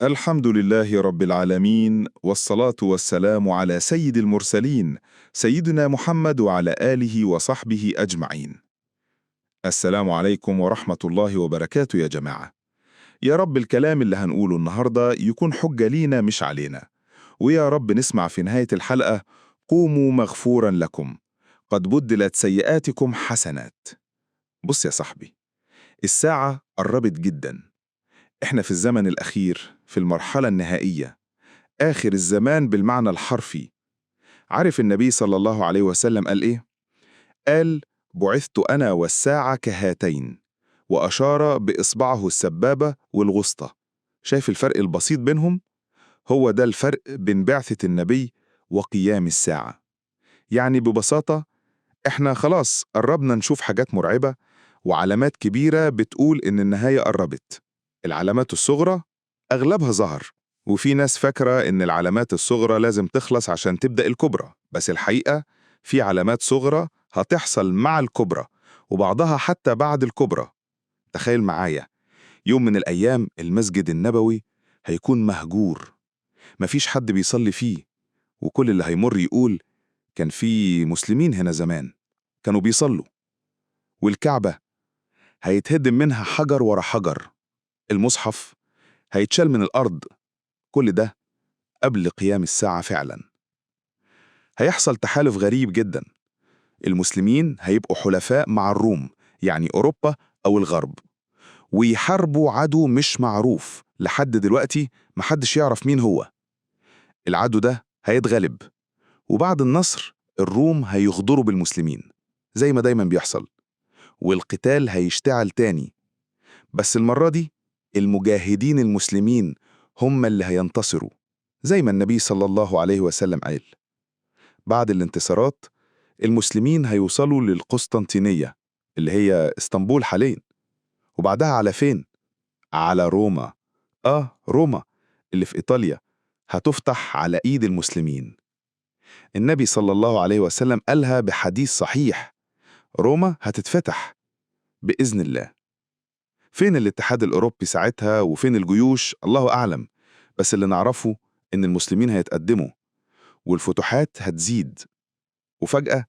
الحمد لله رب العالمين، والصلاة والسلام على سيد المرسلين سيدنا محمد وعلى آله وصحبه أجمعين. السلام عليكم ورحمة الله وبركاته يا جماعة. يا رب الكلام اللي هنقوله النهاردة يكون حجة لينا مش علينا، ويا رب نسمع في نهاية الحلقة: قوموا مغفورا لكم، قد بدلت سيئاتكم حسنات. بص يا صاحبي، الساعة قربت جدا. احنا في الزمن الأخير، في المرحلة النهائية، آخر الزمان بالمعنى الحرفي. عارف النبي صلى الله عليه وسلم قال إيه؟ قال: بعثت أنا والساعة كهاتين، وأشار بإصبعه السبابة والغسطى. شايف الفرق البسيط بينهم؟ هو ده الفرق بين بعثة النبي وقيام الساعة. يعني ببساطة، إحنا خلاص قربنا نشوف حاجات مرعبة وعلامات كبيرة بتقول إن النهاية قربت. العلامات الصغرى أغلبها ظهر، وفي ناس فاكرة إن العلامات الصغرى لازم تخلص عشان تبدأ الكبرى، بس الحقيقة في علامات صغرى هتحصل مع الكبرى، وبعضها حتى بعد الكبرى. تخيل معايا، يوم من الأيام المسجد النبوي هيكون مهجور، مفيش حد بيصلي فيه، وكل اللي هيمر يقول: كان في مسلمين هنا زمان كانوا بيصلوا. والكعبة هيتهدم منها حجر ورا حجر، المصحف هيتشال من الأرض. كل ده قبل قيام الساعة فعلا. هيحصل تحالف غريب جدا، المسلمين هيبقوا حلفاء مع الروم، يعني أوروبا أو الغرب، ويحاربوا عدو مش معروف لحد دلوقتي، محدش يعرف مين هو. العدو ده هيتغلب، وبعد النصر الروم هيغدروا بالمسلمين زي ما دايما بيحصل، والقتال هيشتعل تاني. بس المرة دي المجاهدين المسلمين هم اللي هينتصروا، زي ما النبي صلى الله عليه وسلم قال. بعد الانتصارات المسلمين هيوصلوا للقسطنطينية اللي هي اسطنبول حاليا، وبعدها على فين؟ على روما. روما اللي في إيطاليا هتفتح على إيد المسلمين. النبي صلى الله عليه وسلم قالها بحديث صحيح: روما هتتفتح بإذن الله. فين الاتحاد الأوروبي ساعتها وفين الجيوش؟ الله أعلم، بس اللي نعرفه إن المسلمين هيتقدموا والفتوحات هتزيد. وفجأة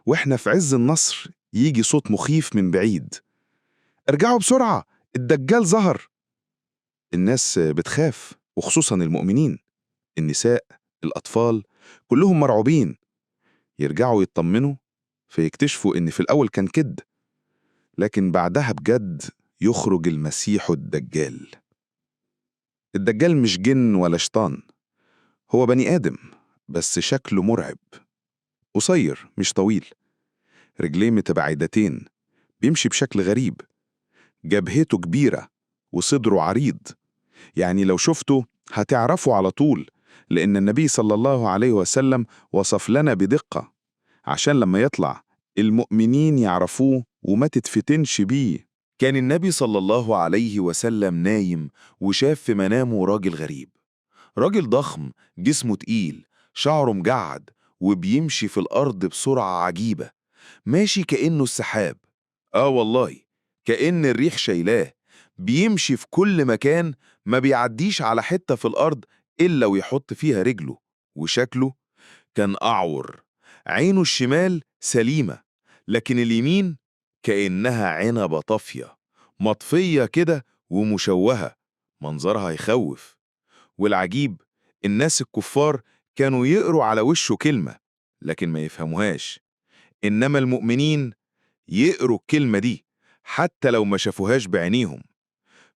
وإحنا في عز النصر يجي صوت مخيف من بعيد: ارجعوا بسرعة، الدجال ظهر. الناس بتخاف، وخصوصا المؤمنين، النساء، الأطفال، كلهم مرعوبين. يرجعوا يطمنوا، فيكتشفوا إن في الأول كان كد، لكن بعدها بجد يخرج المسيح الدجال. الدجال مش جن ولا شيطان، هو بني آدم، بس شكله مرعب. قصير مش طويل، رجليه متباعدتين، بيمشي بشكل غريب، جبهته كبيرة وصدره عريض. يعني لو شفته هتعرفه على طول، لأن النبي صلى الله عليه وسلم وصف لنا بدقة، عشان لما يطلع المؤمنين يعرفوه وما تتفتنش بيه. كان النبي صلى الله عليه وسلم نايم وشاف في منامه راجل غريب، راجل ضخم، جسمه تقيل، شعره مجعد، وبيمشي في الأرض بسرعة عجيبة، ماشي كأنه السحاب. والله كأن الريح شايلاه، بيمشي في كل مكان، ما بيعديش على حتة في الأرض إلا ويحط فيها رجله. وشكله كان أعور، عينه الشمال سليمة، لكن اليمين كأنها عنبة طافية، مطفية كده ومشوهة، منظرها يخوف. والعجيب، الناس الكفار كانوا يقروا على وشه كلمة لكن ما يفهموهاش، إنما المؤمنين يقروا الكلمة دي حتى لو ما شافوهاش بعينيهم.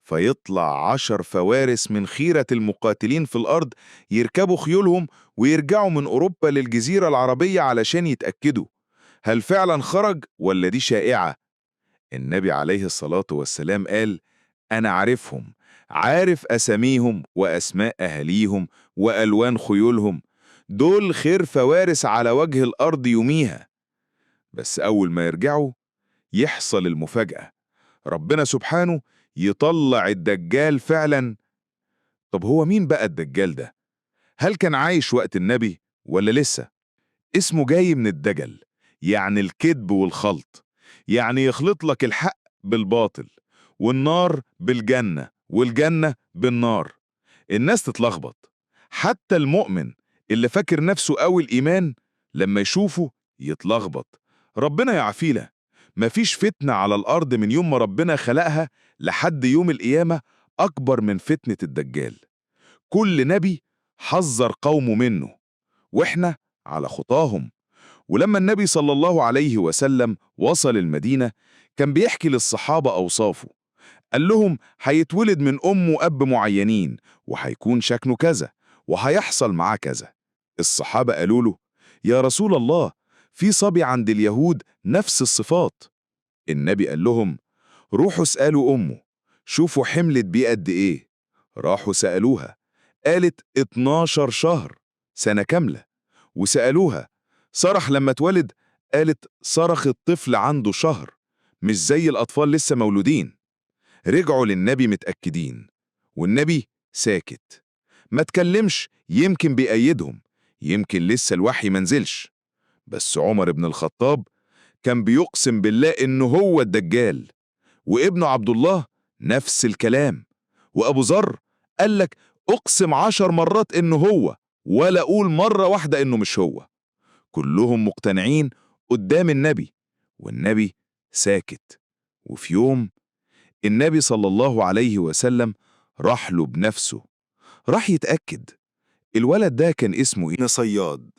فيطلع 10 فوارس من خيرة المقاتلين في الأرض، يركبوا خيولهم ويرجعوا من أوروبا للجزيرة العربية علشان يتأكدوا هل فعلا خرج ولا دي شائعة. النبي عليه الصلاة والسلام قال: أنا عارفهم، عارف أساميهم وأسماء أهليهم وألوان خيولهم، دول خير فوارس على وجه الأرض يوميها. بس أول ما يرجعوا يحصل المفاجأة، ربنا سبحانه يطلع الدجال فعلا. طب هو مين بقى الدجال ده؟ هل كان عايش وقت النبي ولا لسه؟ اسمه جاي من الدجل، يعني الكذب والخلط، يعني يخلط لك الحق بالباطل، والنار بالجنة، والجنة بالنار. الناس تتلخبط، حتى المؤمن اللي فاكر نفسه قوي الإيمان لما يشوفه يتلخبط. ربنا يعافينا. مفيش فتنة على الأرض من يوم ما ربنا خلقها لحد يوم القيامة أكبر من فتنة الدجال. كل نبي حذر قومه منه، وإحنا على خطاهم. ولما النبي صلى الله عليه وسلم وصل المدينة كان بيحكي للصحابة أوصافه. قال لهم هيتولد من أم وأب معينين، وهيكون شكله كذا، وهيحصل معاه كذا. الصحابة قالوا له: يا رسول الله، في صبي عند اليهود نفس الصفات. النبي قال لهم: روحوا اسألوا أمه، شوفوا حملت بيه قد إيه. راحوا سألوها، قالت 12 شهر، سنة كاملة. وسألوها: صرخ لما اتولد؟ قالت: صرخ الطفل عنده شهر، مش زي الأطفال لسه مولودين. رجعوا للنبي متأكدين، والنبي ساكت ما تكلمش، يمكن بيأيدهم، يمكن لسه الوحي منزلش. بس عمر بن الخطاب كان بيقسم بالله إنه هو الدجال، وابنه عبد الله نفس الكلام، وأبو ذر قال لك: أقسم 10 مرات إنه هو، ولا أقول مرة واحدة إنه مش هو. كلهم مقتنعين قدام النبي، والنبي ساكت. وفي يوم النبي صلى الله عليه وسلم راح له بنفسه، راح يتأكد. الولد ده كان اسمه ابن صياد.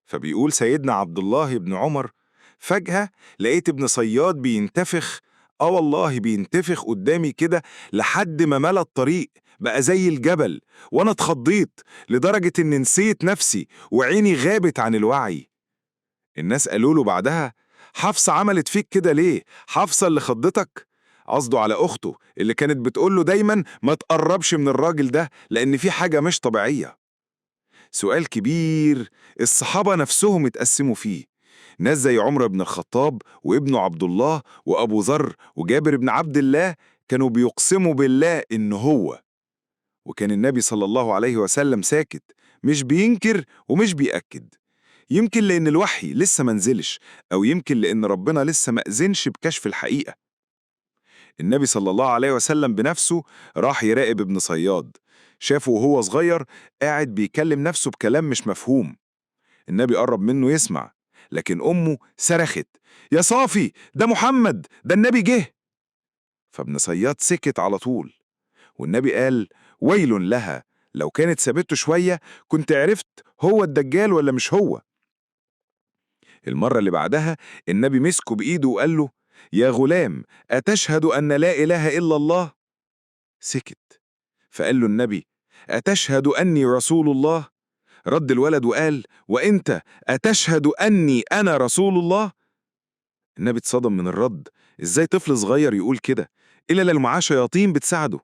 فبيقول سيدنا عبد الله بن عمر: فجأة لقيت ابن صياد بينتفخ، والله بينتفخ قدامي كده لحد ما ملا الطريق، بقى زي الجبل، وانا اتخضيت لدرجة ان نسيت نفسي وعيني غابت عن الوعي. الناس قالوا له بعدها: حفصة عملت فيك كده ليه؟ حفصة اللي خضتك؟ قصده على أخته اللي كانت بتقول له دايما ما تقربش من الراجل ده لأن في حاجة مش طبيعية. سؤال كبير الصحابة نفسهم اتقسموا فيه. ناس زي عمر بن الخطاب وابنه عبد الله وأبو ذر وجابر بن عبد الله كانوا بيقسموا بالله إنه هو. وكان النبي صلى الله عليه وسلم ساكت، مش بينكر ومش بيأكد. يمكن لأن الوحي لسه منزلش، أو يمكن لأن ربنا لسه مأذنش بكشف الحقيقة. النبي صلى الله عليه وسلم بنفسه راح يراقب ابن صياد، شافه وهو صغير قاعد بيكلم نفسه بكلام مش مفهوم. النبي قرب منه يسمع، لكن أمه صرخت: يا صافي، ده محمد، ده النبي جه. فابن صياد سكت على طول، والنبي قال: ويل لها، لو كانت سابته شوية كنت عرفت هو الدجال ولا مش هو. المرة اللي بعدها النبي مسكه بإيده وقال له: يا غلام، أتشهد أن لا إله إلا الله؟ سكت. فقال له النبي: أتشهد أني رسول الله؟ رد الولد وقال: وإنت أتشهد أني أنا رسول الله؟ النبي اتصدم من الرد، إزاي طفل صغير يقول كده إلا لو معاه شياطين بتساعده؟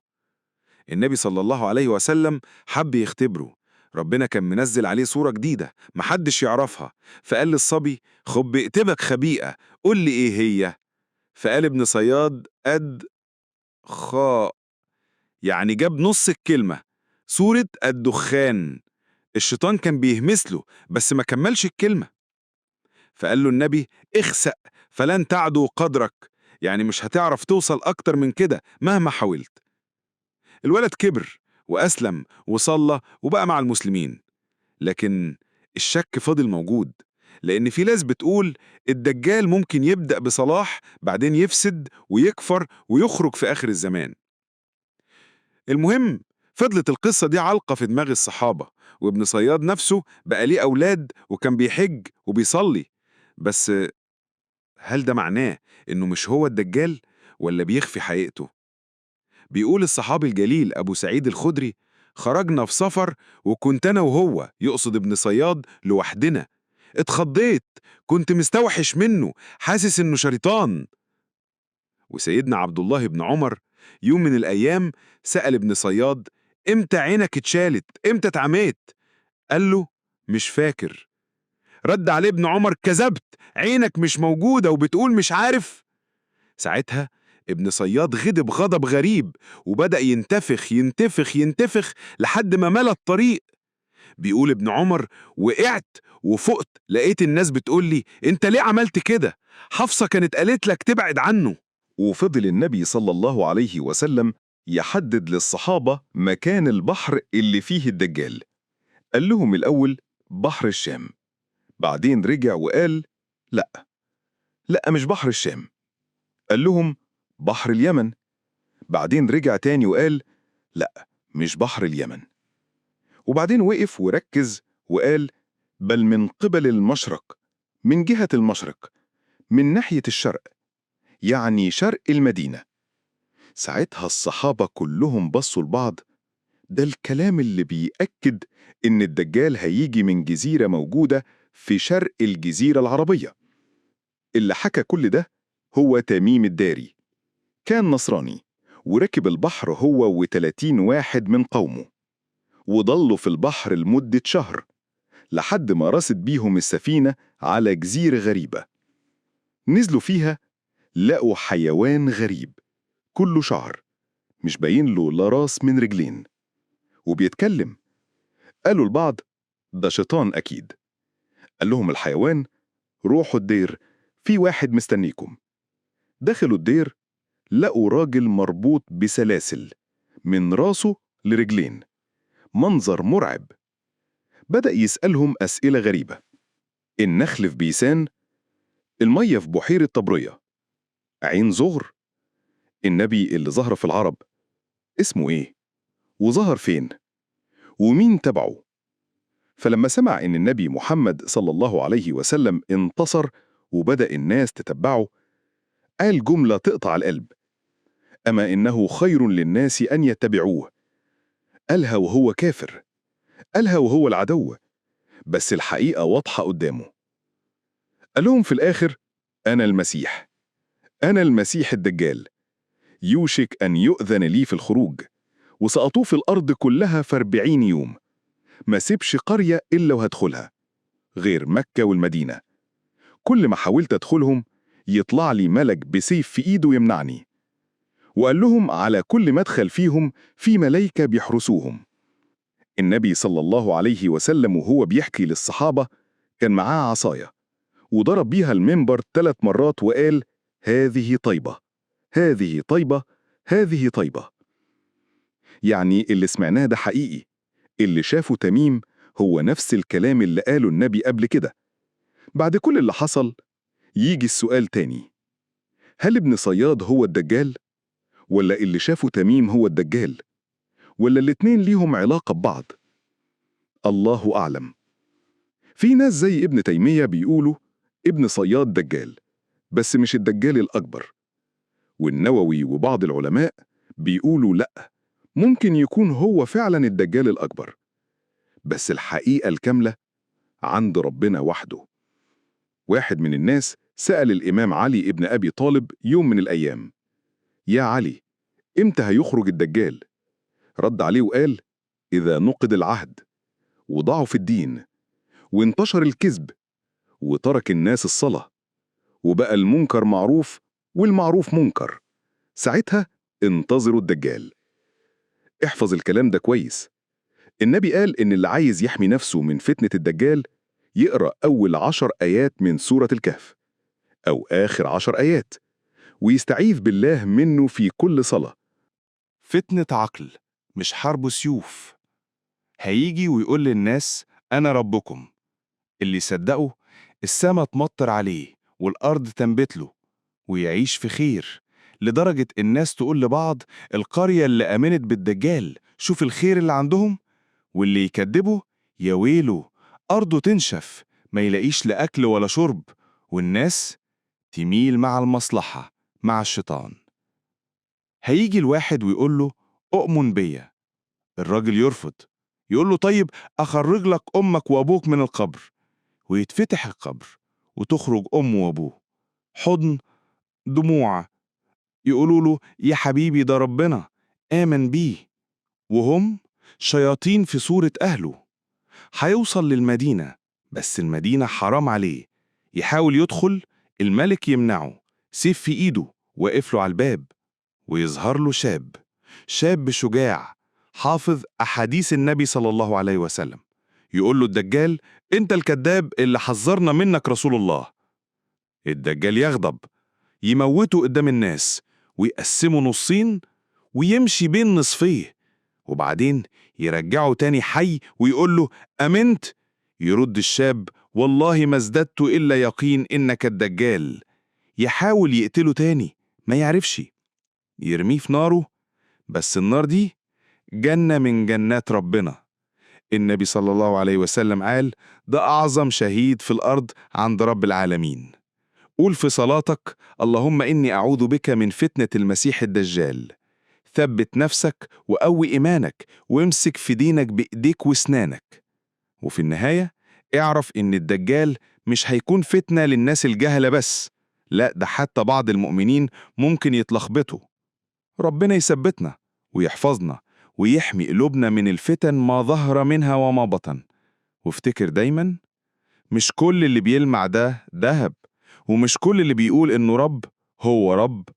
النبي صلى الله عليه وسلم حب يختبره. ربنا كان منزل عليه صورة جديدة محدش يعرفها، فقال للصبي: خب ائتبك خبيئة، قول لي إيه هي؟ فقال ابن صياد: خاء، يعني جاب نص الكلمة، صورة الدخان. الشيطان كان بيهمس له بس ما كملش الكلمة. فقال له النبي: اخسأ فلن تعدو قدرك، يعني مش هتعرف توصل أكتر من كده مهما حاولت. الولد كبر وأسلم وصلى وبقى مع المسلمين، لكن الشك فضل موجود، لأن في ناس بتقول الدجال ممكن يبدأ بصلاح بعدين يفسد ويكفر ويخرج في آخر الزمان. المهم فضلت القصة دي علقة في دماغ الصحابة، وابن صياد نفسه بقى ليه أولاد وكان بيحج وبيصلي. بس هل ده معناه إنه مش هو الدجال ولا بيخفي حقيقته؟ بيقول الصحابي الجليل أبو سعيد الخدري: خرجنا في سفر وكنت أنا وهو، يقصد ابن صياد، لوحدنا. اتخضيت، كنت مستوحش منه، حاسس إنه شيطان. وسيدنا عبد الله بن عمر يوم من الأيام سأل ابن صياد: إمتى عينك اتشالت؟ إمتى اتعميت؟ قال له: مش فاكر. رد عليه ابن عمر: كذبت، عينك مش موجودة وبتقول مش عارف. ساعتها ابن صياد غضب غضب غريب وبدأ ينتفخ ينتفخ ينتفخ لحد ما ملا الطريق. بيقول ابن عمر: وقعت وفقت لقيت الناس بتقول لي: انت ليه عملت كده؟ حفصة كانت قالت لك تبعد عنه. وفضل النبي صلى الله عليه وسلم يحدد للصحابة مكان البحر اللي فيه الدجال. قال لهم الأول بحر الشام، بعدين رجع وقال لأ، لأ مش بحر الشام. قال لهم بحر اليمن، بعدين رجع تاني وقال لأ مش بحر اليمن. وبعدين وقف وركز وقال بل من قبل المشرق، من جهة المشرق، من ناحية الشرق، يعني شرق المدينة. ساعتها الصحابة كلهم بصوا لبعض. ده الكلام اللي بيأكد إن الدجال هيجي من جزيرة موجودة في شرق الجزيرة العربية. اللي حكى كل ده هو تميم الداري، كان نصراني وركب البحر هو و30 واحد من قومه، وضلوا في البحر لمدة شهر لحد ما رست بيهم السفينة على جزيرة غريبة. نزلوا فيها لقوا حيوان غريب كله شعر، مش باين له لا راس من رجلين، وبيتكلم. قالوا البعض ده شيطان أكيد. قال لهم الحيوان روحوا الدير، في واحد مستنيكم. دخلوا الدير لقوا راجل مربوط بسلاسل من راسه لرجلين، منظر مرعب. بدأ يسألهم أسئلة غريبة. النخل في بيسان، المية في بحيرة طبرية، عين زغر، النبي اللي ظهر في العرب اسمه إيه؟ وظهر فين؟ ومين تبعه؟ فلما سمع إن النبي محمد صلى الله عليه وسلم انتصر وبدأ الناس تتبعه، قال جملة تقطع القلب: أما إنه خير للناس أن يتبعوه. قالها وهو كافر، قالها وهو العدو، بس الحقيقة واضحة قدامه. قال لهم في الآخر أنا المسيح، أنا المسيح الدجال، يوشك أن يؤذن لي في الخروج، وسأطوف الأرض كلها في 40 يوم، ما سيبش قرية إلا وهدخلها غير مكة والمدينة. كل ما حاولت أدخلهم يطلع لي ملك بسيف في إيده يمنعني. وقال لهم على كل مدخل فيهم في ملايكة بيحرسوهم. النبي صلى الله عليه وسلم وهو بيحكي للصحابة كان معاه عصاية، وضرب بيها المنبر 3 مرات وقال هذه طيبة، هذه طيبة، هذه طيبة. يعني اللي سمعناه ده حقيقي، اللي شافه تميم هو نفس الكلام اللي قاله النبي قبل كده. بعد كل اللي حصل يجي السؤال تاني: هل ابن صياد هو الدجال؟ ولا اللي شافه تميم هو الدجال؟ ولا الاتنين ليهم علاقة ببعض؟ الله أعلم. في ناس زي ابن تيمية بيقولوا ابن صياد دجال، بس مش الدجال الأكبر. والنووي وبعض العلماء بيقولوا لأ، ممكن يكون هو فعلا الدجال الأكبر، بس الحقيقة الكاملة عند ربنا وحده. واحد من الناس سأل الإمام علي ابن أبي طالب يوم من الأيام: يا علي، إمتى هيخرج الدجال؟ رد عليه وقال: إذا نقض العهد، وضعف الدين، وانتشر الكذب، وترك الناس الصلاة، وبقى المنكر معروف والمعروف منكر، ساعتها انتظروا الدجال. احفظ الكلام ده كويس. النبي قال إن اللي عايز يحمي نفسه من فتنة الدجال يقرأ أول 10 آيات من سورة الكهف، أو آخر 10 آيات، ويستعيذ بالله منه في كل صلاة. فتنة عقل مش حرب سيوف. هيجي ويقول للناس أنا ربكم. اللي يصدقوا السما تمطر عليه والأرض تنبت له ويعيش في خير، لدرجة الناس تقول لبعض القرية اللي آمنت بالدجال شوف الخير اللي عندهم، واللي يكذبه يا ويله أرضه تنشف ما يلاقيش لا أكل ولا شرب، والناس تميل مع المصلحة مع الشيطان. هيجي الواحد ويقول له أؤمن بيا، الراجل يرفض، يقول له طيب أخرج لك أمك وأبوك من القبر، ويتفتح القبر وتخرج أمه وأبوه، حضن، دموع، يقولوا له يا حبيبي ده ربنا آمن بيه، وهم شياطين في صورة أهله. هيوصل للمدينة، بس المدينة حرام عليه، يحاول يدخل، الملك يمنعه، سيف في إيده واقف له على الباب، ويظهر له شاب شجاع حافظ أحاديث النبي صلى الله عليه وسلم، يقول له الدجال أنت الكذاب اللي حذرنا منك رسول الله. الدجال يغضب، يموته قدام الناس ويقسمه نصين ويمشي بين نصفيه، وبعدين يرجعه تاني حي ويقول له: أمنت؟ يرد الشاب: والله ما ازددت إلا يقين إنك الدجال. يحاول يقتله تاني، ما يعرفش. يرميه في ناره، بس النار دي جنة من جنات ربنا. النبي صلى الله عليه وسلم قال: ده أعظم شهيد في الأرض عند رب العالمين. قول في صلاتك: اللهم إني أعوذ بك من فتنة المسيح الدجال. ثبت نفسك وقوي إيمانك وامسك في دينك بإيديك واسنانك. وفي النهاية اعرف إن الدجال مش هيكون فتنة للناس الجهلة بس، لا، ده حتى بعض المؤمنين ممكن يتلخبطوا. ربنا يثبتنا ويحفظنا ويحمي قلوبنا من الفتن ما ظهر منها وما بطن. وافتكر دايما، مش كل اللي بيلمع ده ذهب، ومش كل اللي بيقول إنه رب هو رب.